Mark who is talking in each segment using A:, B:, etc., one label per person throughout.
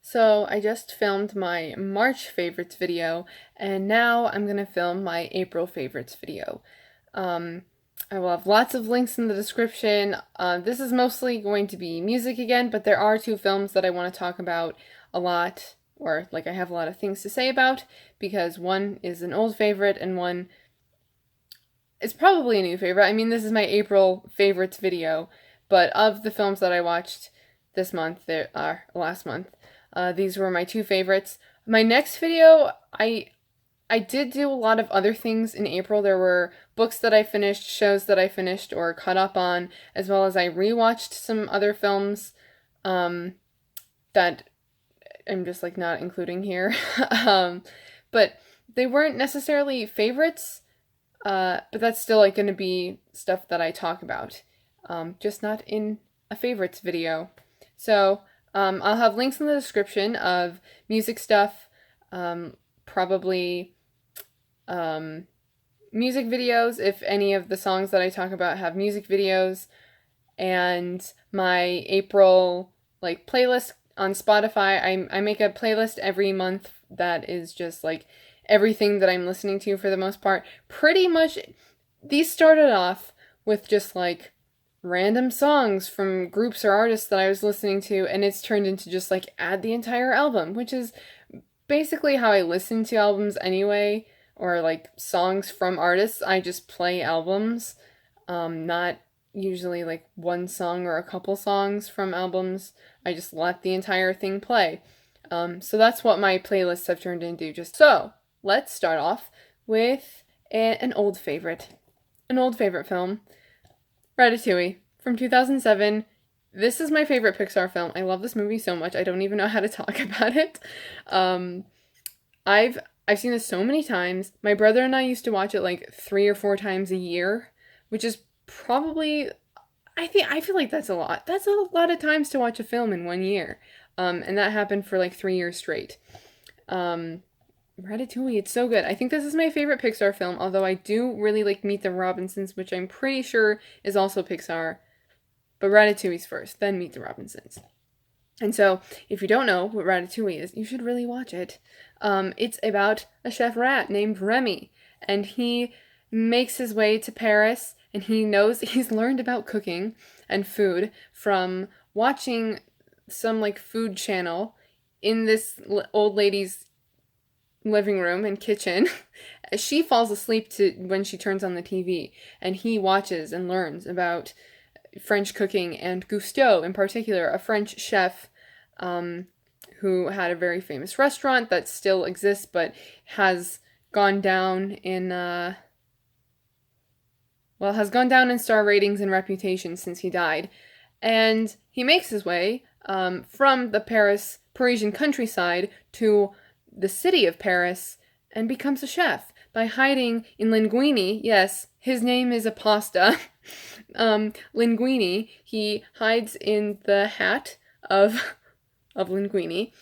A: So I just filmed my March favorites video, and now I'm gonna film my April favorites video. Um, I will have lots of links in the description. This is mostly going to be music again, but there are two films that I want to talk about a lot, or like I have a lot of things to say about, because one is an old favorite and one is probably a new favorite. I mean, this is my April favorites video, but of the films that I watched this month, last month, these were my two favorites. My next video, I did do a lot of other things in April. There were books that I finished, shows that I finished or caught up on, as well as I rewatched some other films that I'm just like not including here. But they weren't necessarily favorites, but that's still like going to be stuff that I talk about, just not in a favorites video. So I'll have links in the description of music stuff, probably music videos if any of the songs that I talk about have music videos, and my April like playlist on Spotify. I make a playlist every month that is just like everything that I'm listening to for the most part. Pretty much these started off with just like random songs from groups or artists that I was listening to, and it's turned into just like add the entire album, which is basically how I listen to albums anyway, or like songs from artists. I just play albums, not usually like one song or a couple songs from albums. I just let the entire thing play. So that's what my playlists have turned into. Just so, let's start off with an old favorite. An old favorite film. Ratatouille from 2007. This is my favorite Pixar film. I love this movie so much. I don't even know how to talk about it. I've seen this so many times. My brother and I used to watch it like 3 or 4 times a year, which is probably, I feel like that's a lot. That's a lot of times to watch a film in 1 year. And that happened for like 3 years straight. Ratatouille, it's so good. I think this is my favorite Pixar film, although I do really like Meet the Robinsons, which I'm pretty sure is also Pixar. But Ratatouille's first, then Meet the Robinsons. And so, if you don't know what Ratatouille is, you should really watch it. It's about a chef rat named Remy, and he makes his way to Paris, and he's learned about cooking and food from watching some like food channel in this old lady's living room and kitchen. She falls asleep when she turns on the TV, and he watches and learns about French cooking and Gusteau in particular, a French chef who had a very famous restaurant that still exists but has gone down in star ratings and reputation since he died. And he makes his way from the Parisian countryside to the city of Paris and becomes a chef by hiding in Linguini. Yes, his name is a pasta. Linguini. He hides in the hat of Linguini.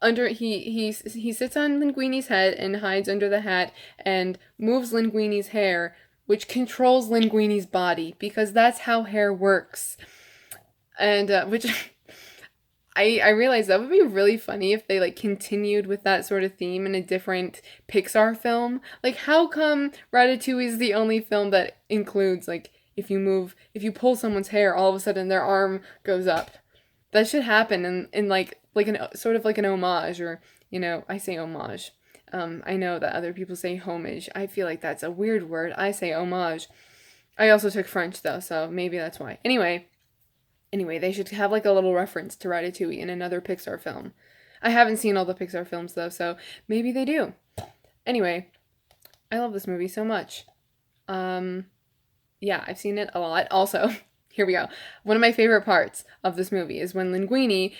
A: He sits on Linguini's head and hides under the hat and moves Linguini's hair, which controls Linguini's body, because that's how hair works. And which I realized that would be really funny if they like continued with that sort of theme in a different Pixar film. Like, how come Ratatouille is the only film that includes like if you pull someone's hair, all of a sudden their arm goes up? That should happen in like an sort of like an homage, or I say homage. I know that other people say homage. I feel like that's a weird word. I say homage. I also took French though, so maybe that's why. Anyway, they should have like a little reference to Ratatouille in another Pixar film. I haven't seen all the Pixar films though, so maybe they do. Anyway, I love this movie so much. Yeah, I've seen it a lot. Also, here we go. One of my favorite parts of this movie is when Linguini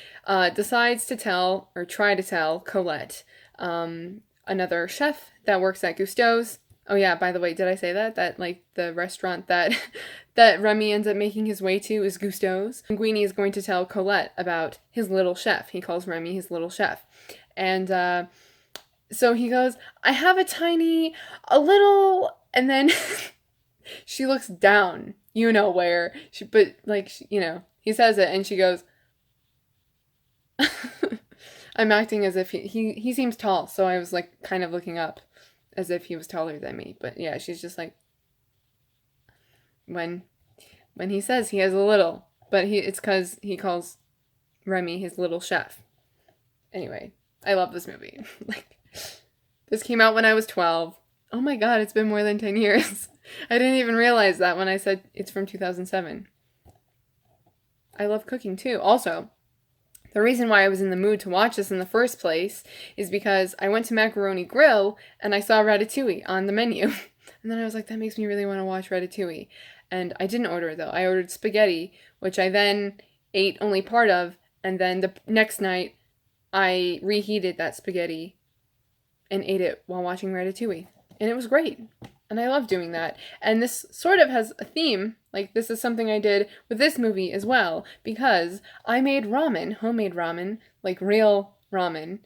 A: decides to try to tell Colette, another chef that works at Gusteau's. Oh yeah, by the way, did I say that like the restaurant that that Remy ends up making his way to is Gusteau's? Linguini is going to tell Colette about his little chef. He calls Remy his little chef. And so he goes, I have a little, and then she looks down, where, he says it, and she goes, I'm acting as if he seems tall, so I was like kind of looking up as if he was taller than me. But yeah, she's just like when he says he has a little, but it's because he calls Remy his little chef. Anyway, I love this movie. Like, this came out when I was 12. Oh my god, it's been more than 10 years. I didn't even realize that when I said it's from 2007. I love cooking too. Also, the reason why I was in the mood to watch this in the first place is because I went to Macaroni Grill and I saw Ratatouille on the menu. And then I was like, that makes me really want to watch Ratatouille. And I didn't order it though. I ordered spaghetti, which I then ate only part of. And then the next night, I reheated that spaghetti and ate it while watching Ratatouille. And it was great. And I love doing that. And this sort of has a theme. Like, this is something I did with this movie as well. Because I made ramen, homemade ramen, like real ramen.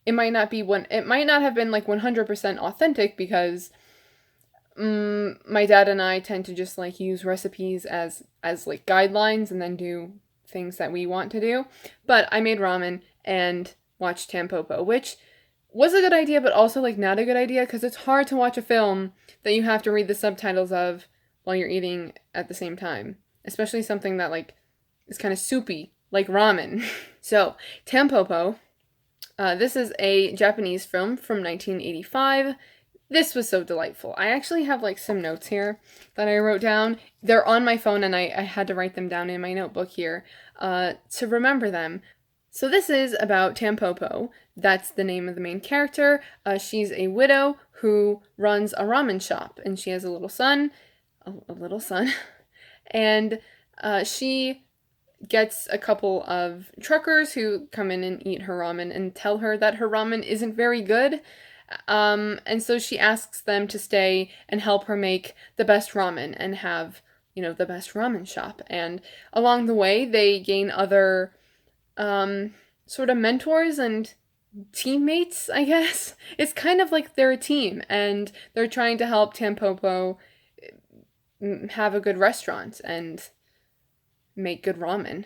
A: It might not have been like 100% authentic because my dad and I tend to just like use recipes as like guidelines and then do things that we want to do. But I made ramen and watched Tampopo, which was a good idea, but also like not a good idea because it's hard to watch a film that you have to read the subtitles of while you're eating at the same time, especially something that like is kind of soupy like ramen. So Tampopo, this is a Japanese film from 1985. This was so delightful. I actually have like some notes here that I wrote down. They're on my phone and I had to write them down in my notebook here to remember them. So this is about Tampopo. That's the name of the main character. She's a widow who runs a ramen shop, and she has a little son, and she gets a couple of truckers who come in and eat her ramen and tell her that her ramen isn't very good. And so she asks them to stay and help her make the best ramen and have, the best ramen shop. And along the way, they gain other sort of mentors and teammates, I guess. It's kind of like they're a team and they're trying to help Tampopo have a good restaurant and make good ramen.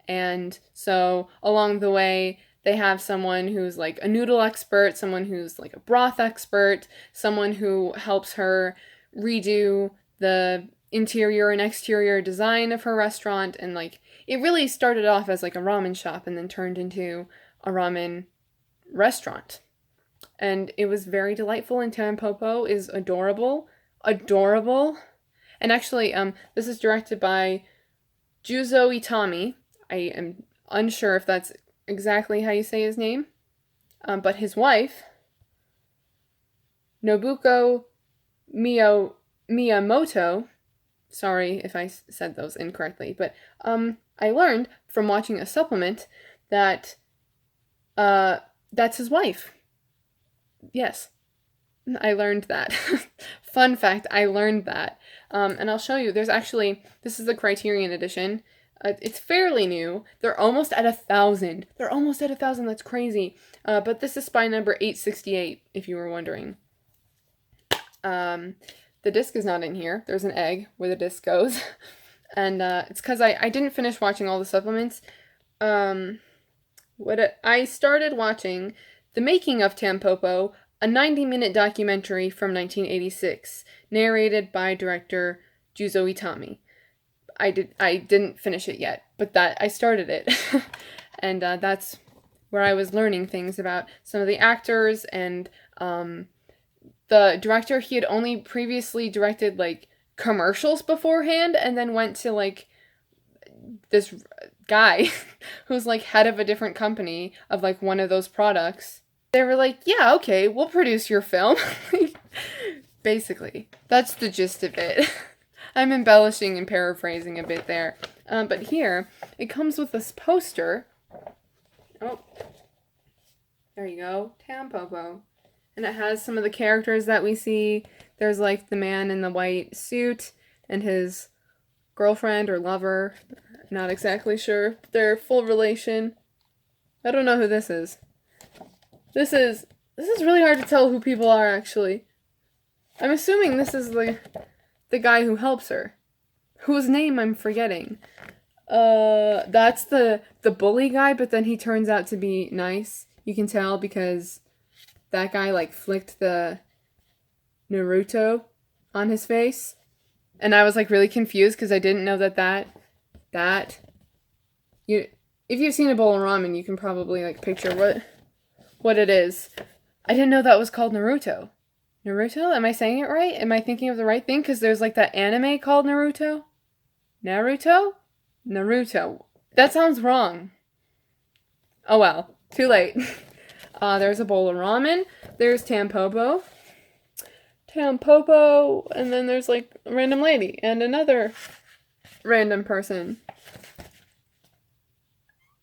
A: And so along the way, they have someone who's like a noodle expert, someone who's like a broth expert, someone who helps her redo the interior and exterior design of her restaurant. And like, it really started off as like a ramen shop and then turned into a ramen restaurant. And it was very delightful, and Tampopo is adorable. And actually, this is directed by Juzo Itami. I am unsure if that's exactly how you say his name. But his wife, Nobuko Miyamoto, sorry if I said those incorrectly, but I learned from watching a supplement that that's his wife. Yes, I learned that. Fun fact, I learned that. And I'll show you. This is the Criterion edition. It's fairly new. They're almost at 1,000. That's crazy. But this is spy number 868, if you were wondering. The disc is not in here. There's an egg where the disc goes. And it's because I didn't finish watching all the supplements. I started watching The Making of Tampopo, a 90-minute documentary from 1986, narrated by director Juzo Itami. I didn't finish it yet, but I started it. And that's where I was learning things about some of the actors and the director. He had only previously directed like commercials beforehand and then went to like this guy who's like head of a different company of like one of those products. They were like, yeah, okay, we'll produce your film. Basically, that's the gist of it. I'm embellishing and paraphrasing a bit there. But here, it comes with this poster. Oh, there you go, Tampopo. And it has some of the characters that we see. There's like the man in the white suit and his girlfriend or lover. Not exactly sure. Their full relation. I don't know who this is. This is really hard to tell who people are, actually. I'm assuming this is the guy who helps her, whose name I'm forgetting. That's the bully guy, but then he turns out to be nice. You can tell because that guy like flicked the Naruto on his face. And I was like really confused because I didn't know that you if you've seen a bowl of ramen, you can probably like picture what it is. I didn't know that was called Naruto. Naruto? Am I saying it right? Am I thinking of the right thing? Because there's like that anime called Naruto. Naruto? Naruto. That sounds wrong. Oh well, too late. There's a bowl of ramen. There's Tampopo. Tampopo, and then there's like a random lady and another random person.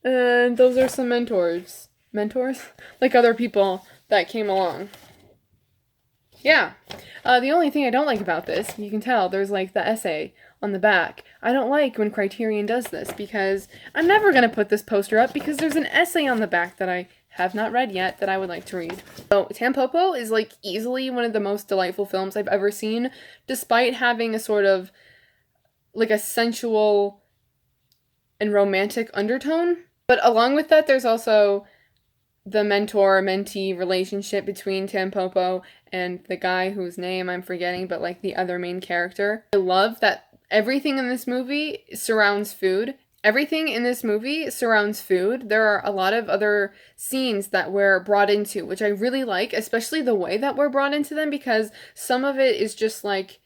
A: And those are some mentors. Mentors? Like other people that came along. Yeah. The only thing I don't like about this, you can tell, there's like the essay on the back. I don't like when Criterion does this because I'm never going to put this poster up because there's an essay on the back that I have not read yet that I would like to read. So Tampopo is like easily one of the most delightful films I've ever seen, despite having a sort of like a sensual and romantic undertone. But along with that, there's also the mentor-mentee relationship between Tampopo and the guy whose name I'm forgetting, but like the other main character. I love that everything in this movie surrounds food. Everything in this movie surrounds food. There are a lot of other scenes that we're brought into, which I really like, especially the way that we're brought into them, because some of it is just like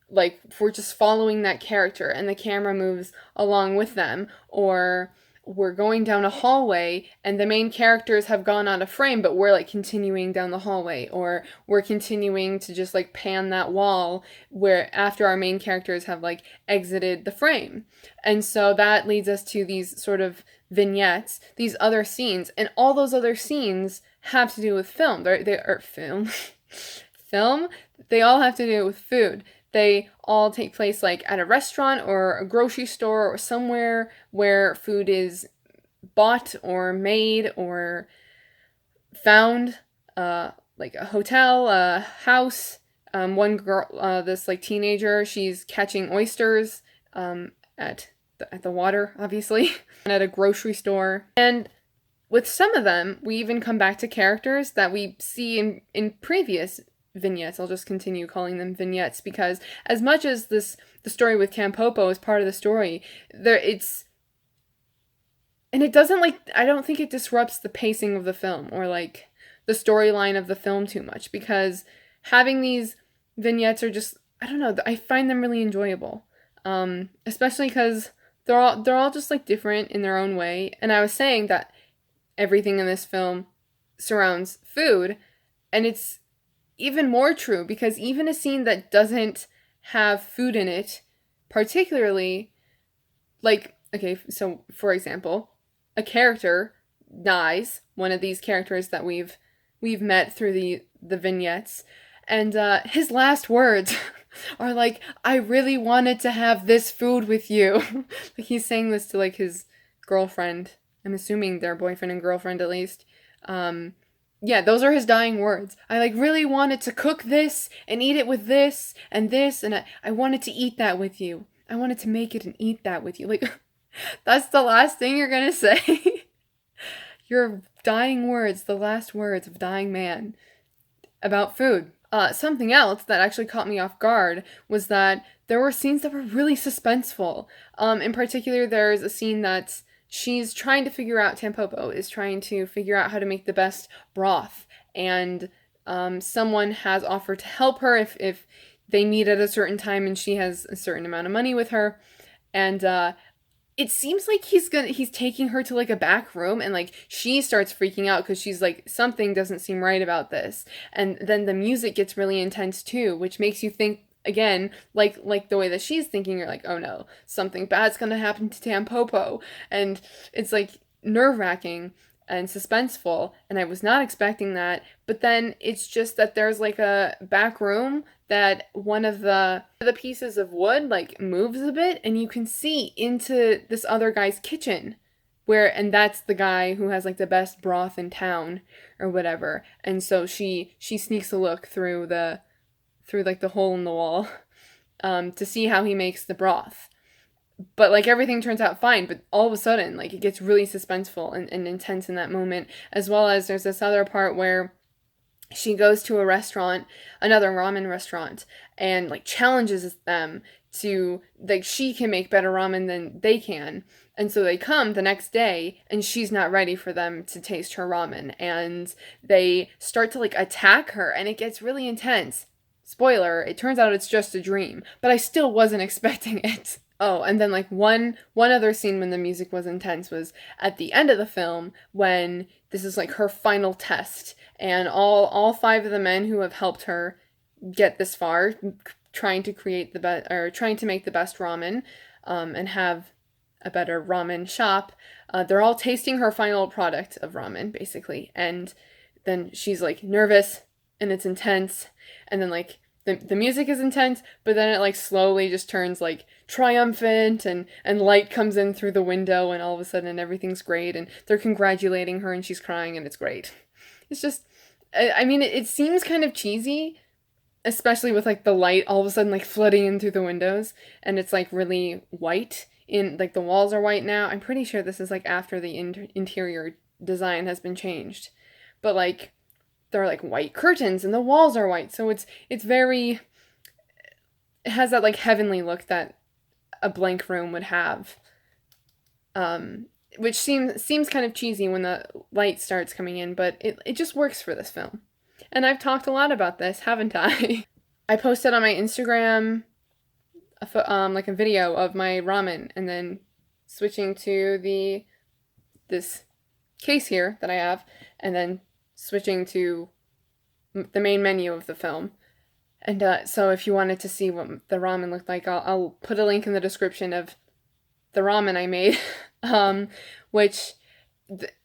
A: we're just following that character and the camera moves along with them, or we're going down a hallway and the main characters have gone out of frame, but we're like continuing down the hallway, or we're continuing to just like pan that wall where after our main characters have like exited the frame. And so that leads us to these sort of vignettes, these other scenes, and all those other scenes have to do with film. They are film. Film. They all have to do with food. They all take place like at a restaurant or a grocery store or somewhere where food is bought or made or found, like a hotel, a house. One girl, this like teenager, she's catching oysters at the water, obviously, and at a grocery store. And with some of them, we even come back to characters that we see in previous vignettes. I'll just continue calling them vignettes because as much as the story with Tampopo is part of the story, it doesn't like, I don't think it disrupts the pacing of the film or like the storyline of the film too much, because having these vignettes are just, I don't know, I find them really enjoyable. Especially because they're all just like different in their own way. And I was saying that everything in this film surrounds food, and it's even more true because even a scene that doesn't have food in it, particularly, like, okay, so for example, a character dies, one of these characters that we've met through the vignettes, and his last words are like, I really wanted to have this food with you. Like he's saying this to like his girlfriend. I'm assuming they're boyfriend and girlfriend at least. Yeah, those are his dying words. I like really wanted to cook this and eat it with this, and I wanted to eat that with you. I wanted to make it and eat that with you. Like, that's the last thing you're gonna say? Your dying words, the last words of dying man about food. Something else that actually caught me off guard was that there were scenes that were really suspenseful. In particular, there's a scene that's she's trying to figure out, Tampopo is trying to figure out how to make the best broth, and someone has offered to help her if they meet at a certain time and she has a certain amount of money with her, and it seems like he's taking her to like a back room, and like she starts freaking out because she's like, something doesn't seem right about this, and then the music gets really intense too, which makes you think again, like the way that she's thinking, you're like, oh no, something bad's gonna happen to Tampopo, and it's like nerve-wracking and suspenseful, and I was not expecting that. But then it's just that there's like a back room that one of the pieces of wood like moves a bit, and you can see into this other guy's kitchen, and that's the guy who has like the best broth in town or whatever, and so she sneaks a look through like the hole in the wall to see how he makes the broth. but like everything turns out fine, but all of a sudden like it gets really suspenseful and intense in that moment, as well as there's this other part where she goes to a restaurant, another ramen restaurant, and like challenges them to, like, she can make better ramen than they can. And so they come the next day and she's not ready for them to taste her ramen, and they start to like attack her and it gets really intense. Spoiler, it turns out it's just a dream, but I still wasn't expecting it. Oh, and then like one other scene when the music was intense was at the end of the film, when this is like her final test, and all five of the men who have helped her get this far, trying to create the best, or trying to make the best ramen, and have a better ramen shop, they're all tasting her final product of ramen, basically. And then she's like nervous and it's intense, and then like the music is intense, but then it like slowly just turns like triumphant, and light comes in through the window, and all of a sudden everything's great, and they're congratulating her and she's crying and it's great. It's just, I mean, it seems kind of cheesy, especially with like the light all of a sudden like flooding in through the windows, and it's like really white, in like the walls are white now. I'm pretty sure this is like after the interior design has been changed, but like there are like white curtains and the walls are white, so it's very, it has that like heavenly look that a blank room would have, which seems kind of cheesy when the light starts coming in, but it just works for this film. And I've talked a lot about this, haven't I? I posted on my Instagram like a video of my ramen, and then switching to this case here that I have, and then switching to the main menu of the film. And so if you wanted to see what the ramen looked like, I'll put a link in the description of the ramen I made, which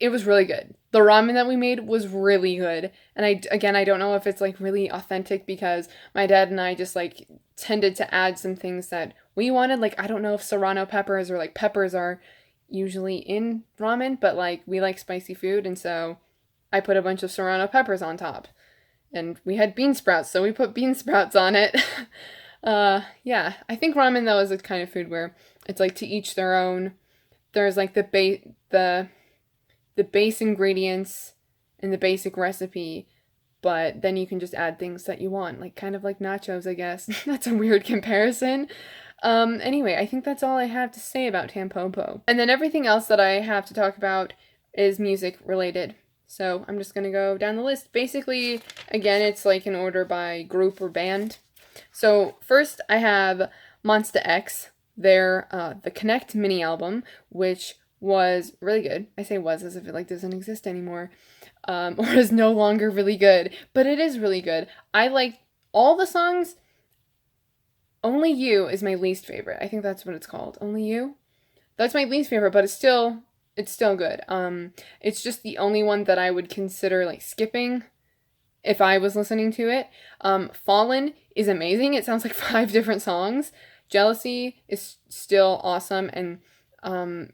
A: it was really good. The ramen that we made was really good. And I don't know if it's like really authentic, because my dad and I just like tended to add some things that we wanted. Like, I don't know if serrano peppers or like peppers are usually in ramen, but like we like spicy food, and so I put a bunch of serrano peppers on top. And we had bean sprouts, so we put bean sprouts on it. Yeah, I think ramen though is a kind of food where it's like to each their own. There's like the base ingredients and the basic recipe, but then you can just add things that you want, like kind of like nachos, I guess. That's a weird comparison. Anyway, I think that's all I have to say about Tampopo. And then everything else that I have to talk about is music related. So I'm just going to go down the list. Basically, again, it's like in order by group or band. So first I have MONSTA X, their the Connect mini album, which was really good. I say was as if it like doesn't exist anymore, or is no longer really good, but it is really good. I like all the songs. Only You is my least favorite. I think that's what it's called. Only You. That's my least favorite, but it's still good. It's just the only one that I would consider like skipping if I was listening to it. Fallin is amazing. It sounds like 5 different songs. Jealousy is still awesome and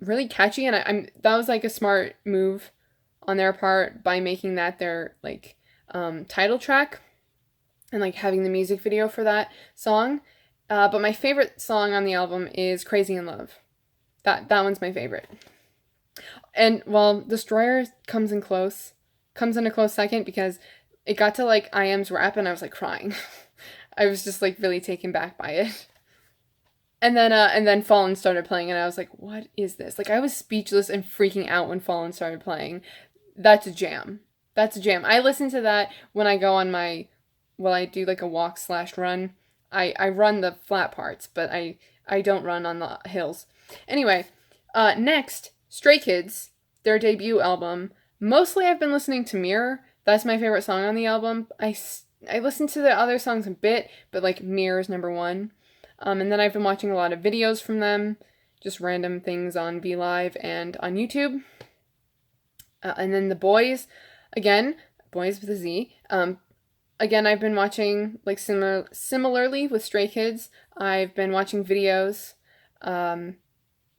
A: really catchy, and that was like a smart move on their part by making that their like title track and like having the music video for that song. But my favorite song on the album is Crazy in Love. That one's my favorite. And well, Destroyer comes in a close second, because it got to like I.Am's rap and I was like crying. I was just like really taken back by it. And then Fallin started playing and I was like, what is this? Like, I was speechless and freaking out when Fallin started playing. That's a jam. That's a jam. I listen to that when I go on I do like a walk/run. I run the flat parts, but I don't run on the hills. Anyway, next, Stray Kids, their debut album. Mostly I've been listening to Mirror. That's my favorite song on the album. I listened to the other songs a bit, but like Mirror is number 1. And then I've been watching a lot of videos from them, just random things on VLive and on YouTube. And then the Boyz, again, Boyz with a Z. Again, I've been watching, like similarly with Stray Kids, I've been watching videos of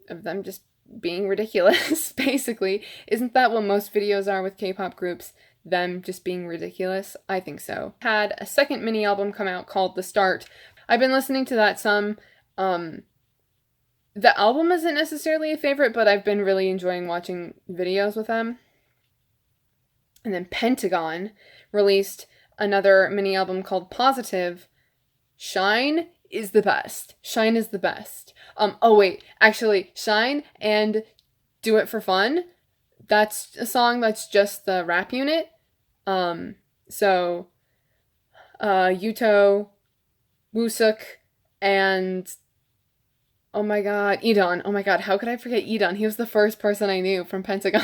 A: them just being ridiculous, basically. Isn't that what most videos are with K-pop groups? Them just being ridiculous? I think so. Had a second mini album come out called The Start. I've been listening to that some. the album isn't necessarily a favorite, but I've been really enjoying watching videos with them. And then Pentagon released another mini album called Positive. Shine is the best. Shine is the best. Oh wait, actually, Shine and Do It For Fun, that's a song that's just the rap unit. So Yuto, Woosuk, and oh my god, Edon. Oh my god, how could I forget Edon? He was the first person I knew from Pentagon.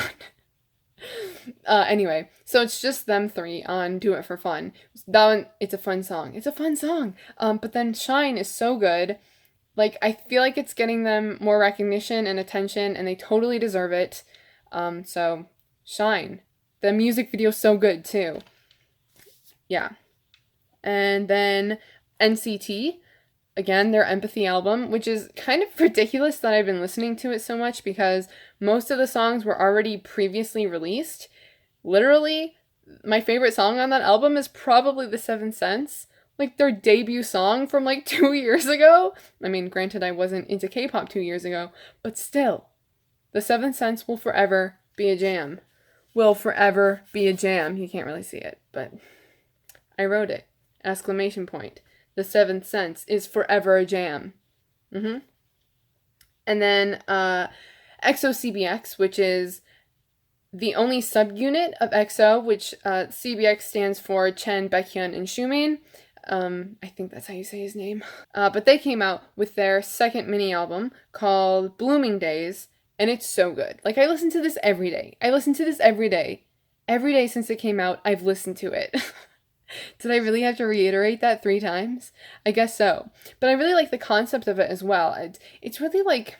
A: Anyway, so it's just them three on Do It For Fun. That one, it's a fun song. It's a fun song. But then Shine is so good. Like, I feel like it's getting them more recognition and attention, and they totally deserve it. So, Shine. The music video's so good, too. Yeah. And then NCT, again, their Empathy album, which is kind of ridiculous that I've been listening to it so much because most of the songs were already previously released. Literally, my favorite song on that album is probably The Seventh Sense, like their debut song from like 2 years ago. I mean, granted, I wasn't into K-pop 2 years ago, but still, The Seventh Sense will forever be a jam. Will forever be a jam. You can't really see it, but I wrote it. Exclamation point. The Seventh Sense is forever a jam. And then EXO-CBX, which is the only subunit of EXO, which CBX stands for Chen, Baekhyun, and Xiumin. I think that's how you say his name. But they came out with their second mini album called Blooming Days, and it's so good. Like, I listen to this every day. Every day since it came out, I've listened to it. Did I really have to reiterate that 3 times? I guess so. But I really like the concept of it as well. It's really like,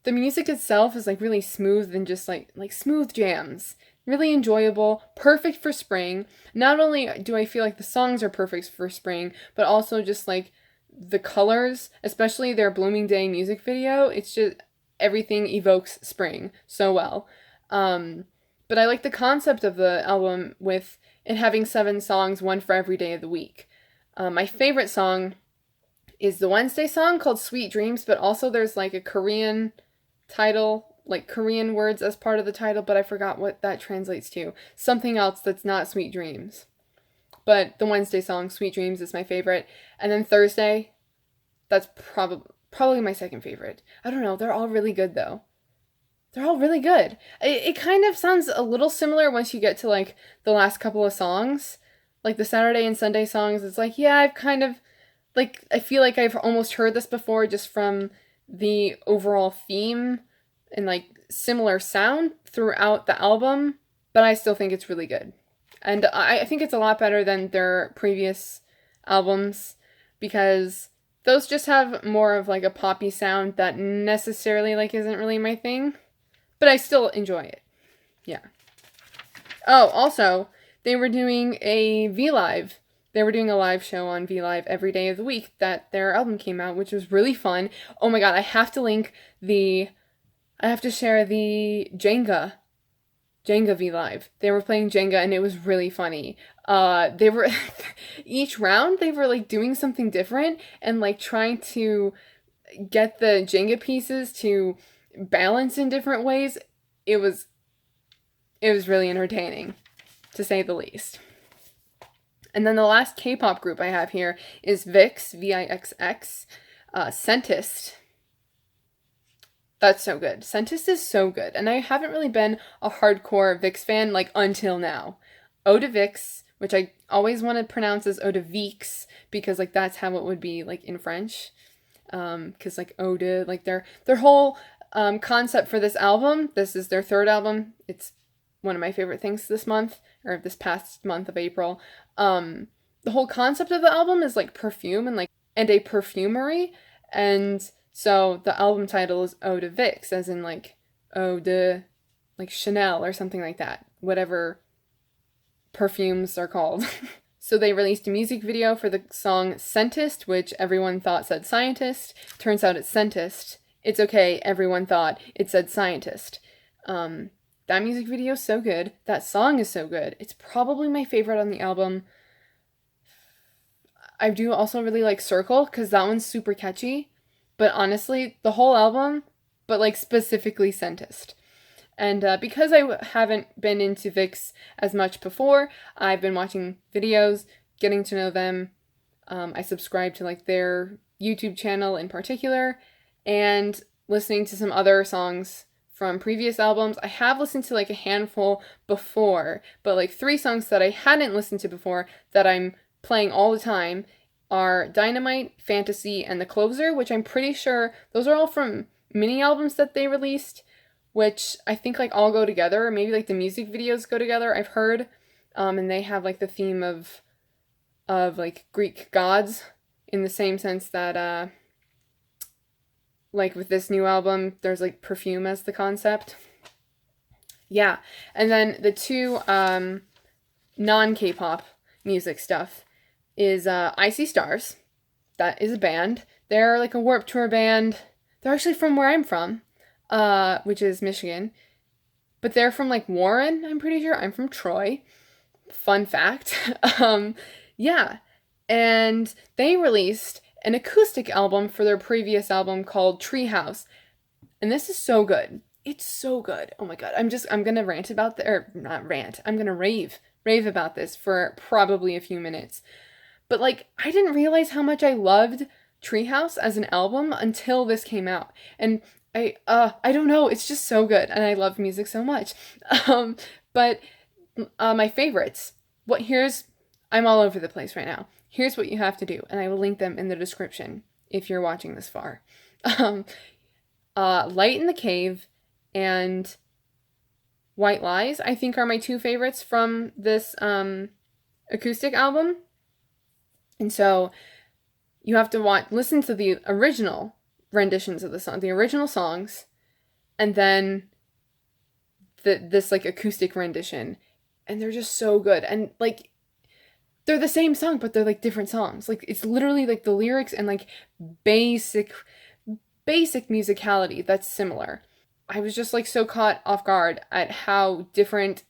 A: the music itself is like really smooth and just like smooth jams. Really enjoyable, perfect for spring. Not only do I feel like the songs are perfect for spring, but also just like the colors, especially their Blooming Day music video. It's just, everything evokes spring so well. But I like the concept of the album with it having 7 songs, one for every day of the week. My favorite song is the Wednesday song called Sweet Dreams, but also there's like a Korean title, like Korean words as part of the title, but I forgot what that translates to. Something else that's not Sweet Dreams. But the Wednesday song, Sweet Dreams, is my favorite. And then Thursday, that's probably my second favorite. I don't know, they're all really good though. They're all really good. It kind of sounds a little similar once you get to like the last couple of songs. Like the Saturday and Sunday songs, it's like, yeah, I've kind of, like, I feel like I've almost heard this before just from the overall theme and like similar sound throughout the album, but I still think it's really good. And I think it's a lot better than their previous albums because those just have more of like a poppy sound that necessarily like isn't really my thing, but I still enjoy it. Yeah. Oh, also, they were doing a V-Live. They were doing a live show on V-Live every day of the week that their album came out, which was really fun. Oh my god, I have to share the Jenga V-Live. They were playing Jenga and it was really funny. They were, each round they were like doing something different and like trying to get the Jenga pieces to balance in different ways. It was really entertaining, to say the least. And then the last K-pop group I have here is VIXX, V-I-X-X, Scentist. That's so good. Scentist is so good. And I haven't really been a hardcore VIXX fan, like, until now. Eau De Vixx, which I always want to pronounce as Eau De Vixx, because, like, that's how it would be, like, in French. Because, like, Eau De, like, their whole concept for this album, this is their 3rd album. It's one of my favorite things this month, or this past month of April. The whole concept of the album is like perfume and a perfumery, and so the album title is Eau De Vixx, as in like Eau de, like Chanel or something like that, whatever perfumes are called. So they released a music video for the song Scentist, which everyone thought said scientist. Turns out it's Scentist. It's okay, everyone thought it said scientist. That music video is so good. That song is so good. It's probably my favorite on the album. I do also really like Circle, because that one's super catchy. but honestly, the whole album, but like specifically Scentist. And because I haven't been into VIXX as much before, I've been watching videos, getting to know them. I subscribe to like their YouTube channel in particular, and listening to some other songs from previous albums. I have listened to like a handful before, but like 3 songs that I hadn't listened to before that I'm playing all the time are Dynamite, Fantasy, and The Closer, which I'm pretty sure those are all from mini albums that they released, which I think like all go together, or maybe like the music videos go together, I've heard. And they have like the theme of like Greek gods, in the same sense that like with this new album there's like perfume as the concept. Yeah. And then the 2 non-K-pop music stuff is Icy Stars. That is a band. They're like a Warped Tour band. They're actually from where I'm from, which is Michigan. But they're from like Warren, I'm pretty sure. I'm from Troy. Fun fact. Yeah. And they released an acoustic album for their previous album called Treehouse. And this is so good. It's so good. Oh my god. I'm gonna rant about not rant. I'm gonna rave about this for probably a few minutes. But like, I didn't realize how much I loved Treehouse as an album until this came out. And I don't know, it's just so good, and I love music so much. But my favorites. I'm all over the place right now. Here's what you have to do, and I will link them in the description if you're watching this far. Light in the Cave and White Lies, I think, are my 2 favorites from this acoustic album. And so you have to listen to the original renditions of the song, the original songs, and then this like acoustic rendition, and they're just so good. And like, they're the same song, but they're like different songs. Like, it's literally like the lyrics and like basic musicality that's similar. I was just like so caught off guard at how different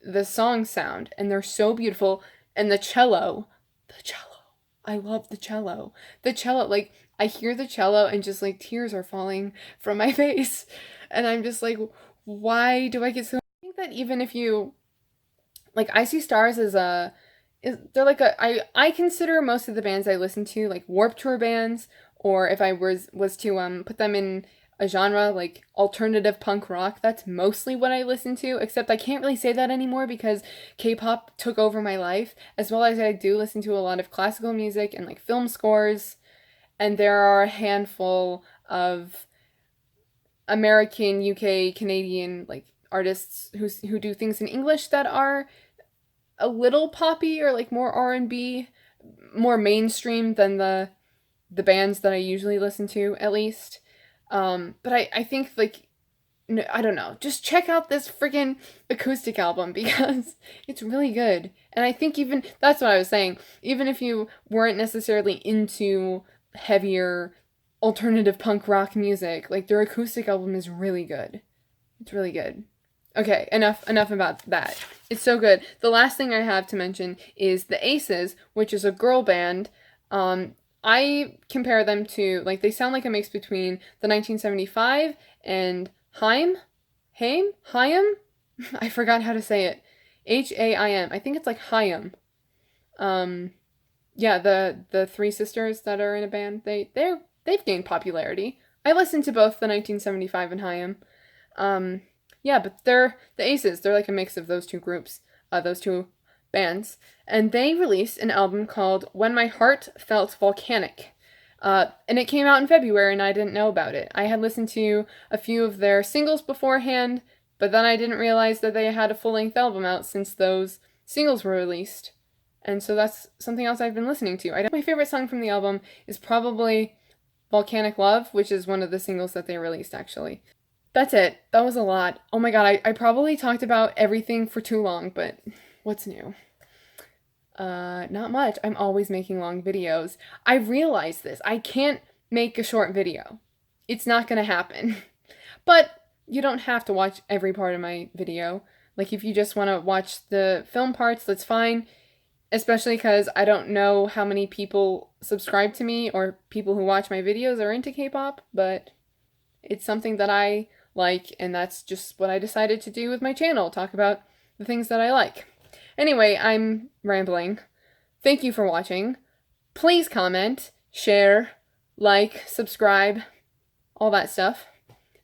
A: the songs sound, and they're so beautiful. And the cello, I love the cello. Like, I hear the cello and just like tears are falling from my face, and I'm just like, why do I get so? I think that even if you like, Icy Stars they're like I consider most of the bands I listen to like Warped Tour bands, or if I was to put them in a genre like alternative punk rock, that's mostly what I listen to, except I can't really say that anymore because K-pop took over my life, as well as I do listen to a lot of classical music and like film scores, and there are a handful of American, UK, Canadian like artists who do things in English that are a little poppy or like more R&B, more mainstream than the bands that I usually listen to, at least. But I think like, no, I don't know, just check out this freaking acoustic album because it's really good. And I think even, that's what I was saying, even if you weren't necessarily into heavier alternative punk rock music, like their acoustic album is really good. It's really good. Okay, enough about that. It's so good. The last thing I have to mention is the Aces, which is a girl band. I compare them to, like, they sound like a mix between the 1975 and Haim? I forgot how to say it. Haim. I think it's like Haim. Yeah, the 3 sisters that are in a band, they've gained popularity. I listened to both the 1975 and Haim. Yeah, but they're the Aces. They're like a mix of those 2 groups, those 2 bands. And they released an album called When My Heart Felt Volcanic. And it came out in February, and I didn't know about it. I had listened to a few of their singles beforehand, but then I didn't realize that they had a full-length album out since those singles were released. And so that's something else I've been listening to. My favorite song from the album is probably Volcanic Love, which is one of the singles that they released, actually. That's it. That was a lot. Oh my god, I probably talked about everything for too long, but what's new? Not much. I'm always making long videos. I realize this. I can't make a short video. It's not gonna happen. But you don't have to watch every part of my video. Like, if you just want to watch the film parts, that's fine. especially because I don't know how many people subscribe to me or people who watch my videos are into K-pop, but it's something that I like, and that's just what I decided to do with my channel, talk about the things that I like. Anyway, I'm rambling. Thank you for watching. Please comment, share, like, subscribe, all that stuff.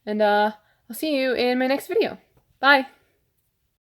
A: And I'll see you in my next video. Bye!